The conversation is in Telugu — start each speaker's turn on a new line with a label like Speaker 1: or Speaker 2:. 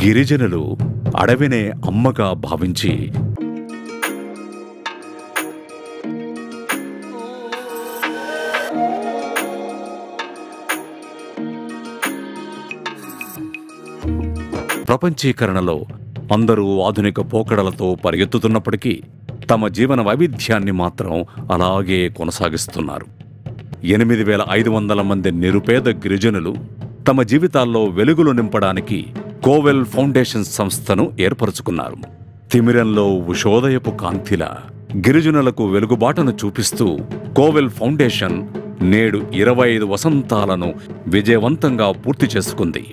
Speaker 1: గిరిజనులు అడవినే అమ్మగా భావించి ప్రపంచీకరణలో అందరూ ఆధునిక పోకడలతో పరిగెత్తుతున్నప్పటికీ తమ జీవన వైవిధ్యాన్ని మాత్రం అలాగే కొనసాగిస్తున్నారు. 8500 మంది నిరుపేద గిరిజనులు తమ జీవితాల్లో వెలుగులు నింపడానికి కోవెల్ ఫౌండేషన్ సంస్థను ఏర్పరచుకున్నారు. తిమిరంలో ఉషోదయపు కాంతిలా గిరిజనులకు వెలుగుబాటను చూపిస్తూ కోవెల్ ఫౌండేషన్ నేడు 25 వసంతాలను విజయవంతంగా పూర్తి చేసుకుంది.